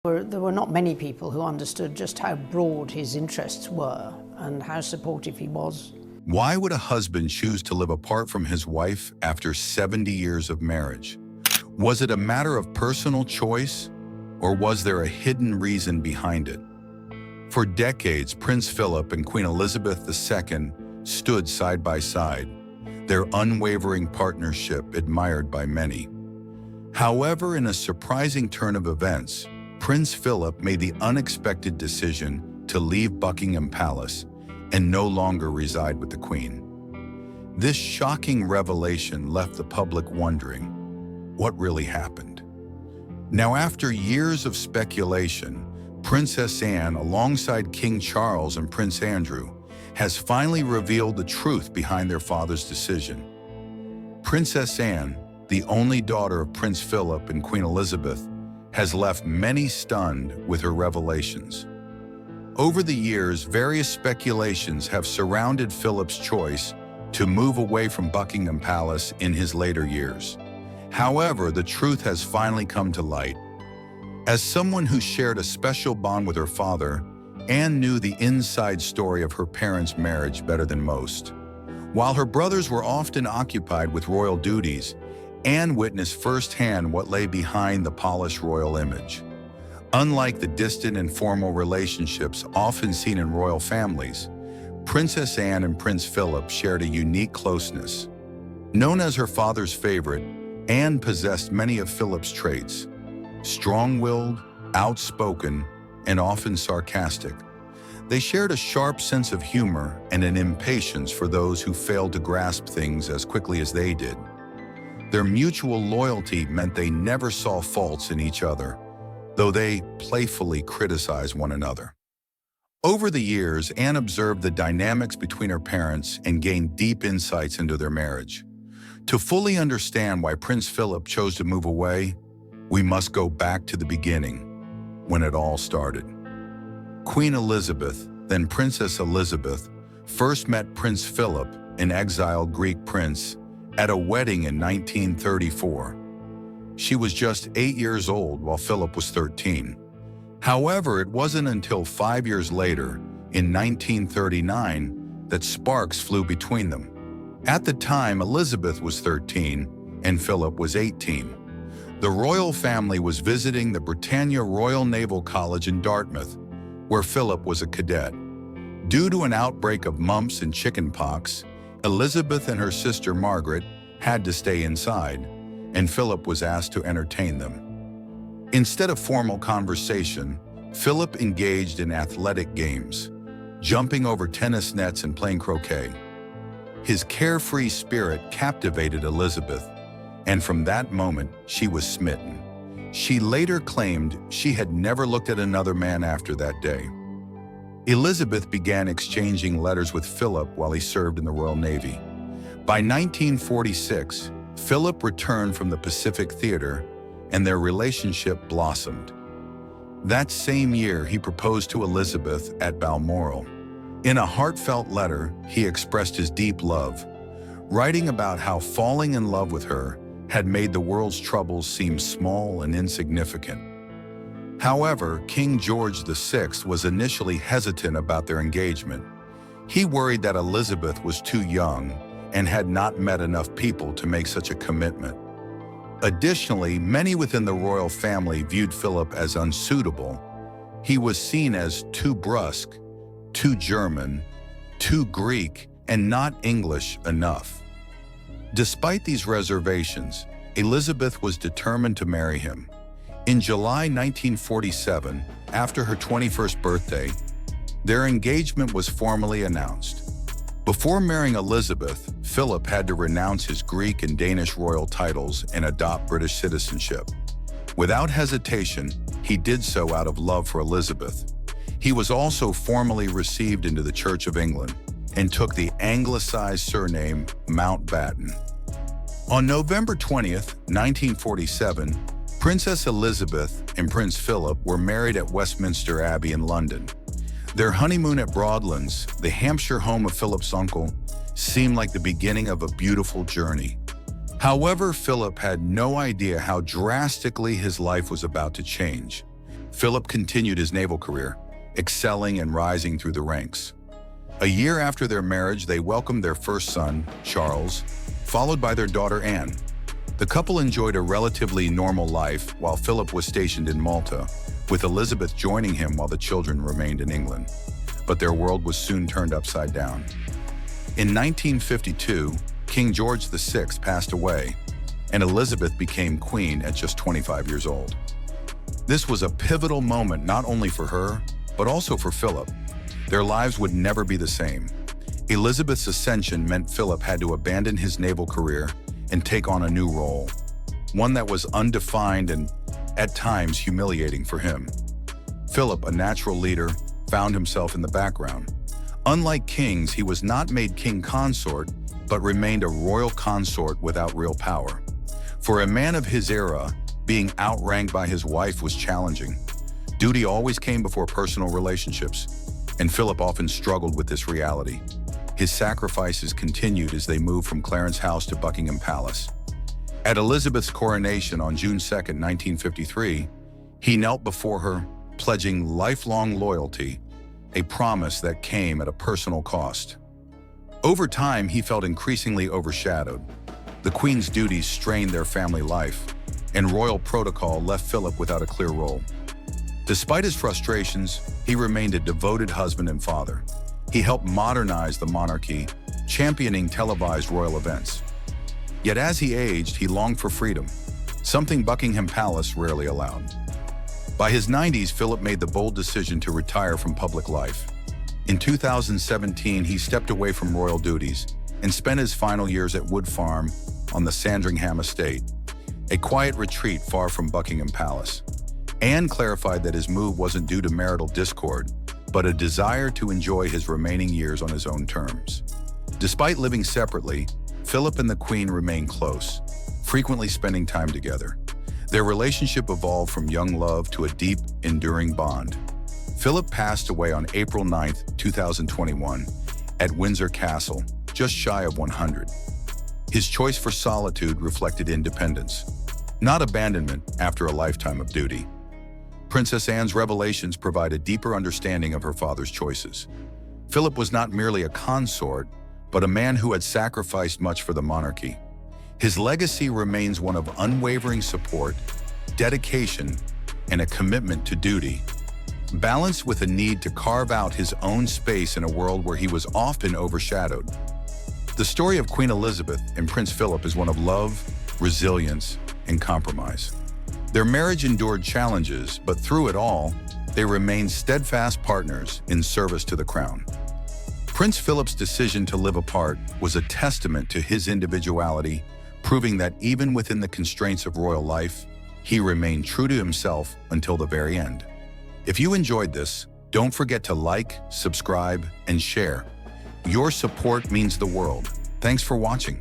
There were not many people who understood just how broad his interests were and how supportive he was. Why would a husband choose to live apart from his wife after 70 years of marriage? Was it a matter of personal choice, or was there a hidden reason behind it? For decades, Prince Philip and Queen Elizabeth II stood side by side, their unwavering partnership admired by many. However, in a surprising turn of events, Prince Philip made the unexpected decision to leave Buckingham Palace and no longer reside with the Queen. This shocking revelation left the public wondering, what really happened? Now, after years of speculation, Princess Anne, alongside King Charles and Prince Andrew, has finally revealed the truth behind their father's decision. Princess Anne, the only daughter of Prince Philip and Queen Elizabeth, has left many stunned with her revelations. Over the years, various speculations have surrounded Philip's choice to move away from Buckingham Palace in his later years. However, the truth has finally come to light. As someone who shared a special bond with her father, Anne knew the inside story of her parents' marriage better than most. While her brothers were often occupied with royal duties, Anne witnessed firsthand what lay behind the polished royal image. Unlike the distant and formal relationships often seen in royal families, Princess Anne and Prince Philip shared a unique closeness. Known as her father's favorite, Anne possessed many of Philip's traits: strong-willed, outspoken, and often sarcastic. They shared a sharp sense of humor and an impatience for those who failed to grasp things as quickly as they did. Their mutual loyalty meant they never saw faults in each other, though they playfully criticized one another. Over the years, Anne observed the dynamics between her parents and gained deep insights into their marriage. To fully understand why Prince Philip chose to move away, we must go back to the beginning, when it all started. Queen Elizabeth, then Princess Elizabeth, first met Prince Philip, an exiled Greek prince, at a wedding in 1934. She was just 8 years old while Philip was 13. However, it wasn't until 5 years later, in 1939, that sparks flew between them. At the time, Elizabeth was 13 and Philip was 18. The royal family was visiting the Britannia Royal Naval College in Dartmouth, where Philip was a cadet. Due to an outbreak of mumps and chickenpox, Elizabeth and her sister Margaret had to stay inside, and Philip was asked to entertain them. Instead of formal conversation, Philip engaged in athletic games, jumping over tennis nets and playing croquet. His carefree spirit captivated Elizabeth, and from that moment, she was smitten. She later claimed she had never looked at another man after that day. Elizabeth began exchanging letters with Philip while he served in the Royal Navy. By 1946, Philip returned from the Pacific Theater, and their relationship blossomed. That same year, he proposed to Elizabeth at Balmoral. In a heartfelt letter, he expressed his deep love, writing about how falling in love with her had made the world's troubles seem small and insignificant. However, King George VI was initially hesitant about their engagement. He worried that Elizabeth was too young and had not met enough people to make such a commitment. Additionally, many within the royal family viewed Philip as unsuitable. He was seen as too brusque, too German, too Greek, and not English enough. Despite these reservations, Elizabeth was determined to marry him. In July 1947, after her 21st birthday, their engagement was formally announced. Before marrying Elizabeth, Philip had to renounce his Greek and Danish royal titles and adopt British citizenship. Without hesitation, he did so out of love for Elizabeth. He was also formally received into the Church of England and took the anglicized surname Mountbatten. On November 20th, 1947, Princess Elizabeth and Prince Philip were married at Westminster Abbey in London. Their honeymoon at Broadlands, the Hampshire home of Philip's uncle, seemed like the beginning of a beautiful journey. However, Philip had no idea how drastically his life was about to change. Philip continued his naval career, excelling and rising through the ranks. A year after their marriage, they welcomed their first son, Charles, followed by their daughter Anne. The couple enjoyed a relatively normal life while Philip was stationed in Malta, with Elizabeth joining him while the children remained in England. But their world was soon turned upside down. In 1952, King George VI passed away, and Elizabeth became queen at just 25 years old. This was a pivotal moment not only for her, but also for Philip. Their lives would never be the same. Elizabeth's ascension meant Philip had to abandon his naval career and take on a new role, one that was undefined and, at times, humiliating for him. Philip, a natural leader, found himself in the background. Unlike kings, he was not made king consort, but remained a royal consort without real power. For a man of his era, being outranked by his wife was challenging. Duty always came before personal relationships, and Philip often struggled with this reality. His sacrifices continued as they moved from Clarence House to Buckingham Palace. At Elizabeth's coronation on June 2, 1953, he knelt before her, pledging lifelong loyalty, a promise that came at a personal cost. Over time, he felt increasingly overshadowed. The Queen's duties strained their family life, and royal protocol left Philip without a clear role. Despite his frustrations, he remained a devoted husband and father. He helped modernize the monarchy, championing televised royal events. Yet as he aged, he longed for freedom, something Buckingham Palace rarely allowed. By his 90s, Philip made the bold decision to retire from public life. In 2017, he stepped away from royal duties and spent his final years at Wood Farm on the Sandringham estate, a quiet retreat far from Buckingham Palace. Anne clarified that his move wasn't due to marital discord, but a desire to enjoy his remaining years on his own terms. Despite living separately, Philip and the Queen remained close, frequently spending time together. Their relationship evolved from young love to a deep, enduring bond. Philip passed away on April 9, 2021, at Windsor Castle, just shy of 100. His choice for solitude reflected independence, not abandonment after a lifetime of duty. Princess Anne's revelations provide a deeper understanding of her father's choices. Philip was not merely a consort, but a man who had sacrificed much for the monarchy. His legacy remains one of unwavering support, dedication, and a commitment to duty, balanced with a need to carve out his own space in a world where he was often overshadowed. The story of Queen Elizabeth and Prince Philip is one of love, resilience, and compromise. Their marriage endured challenges, but through it all, they remained steadfast partners in service to the crown. Prince Philip's decision to live apart was a testament to his individuality, proving that even within the constraints of royal life, he remained true to himself until the very end. If you enjoyed this, don't forget to like, subscribe, and share. Your support means the world. Thanks for watching.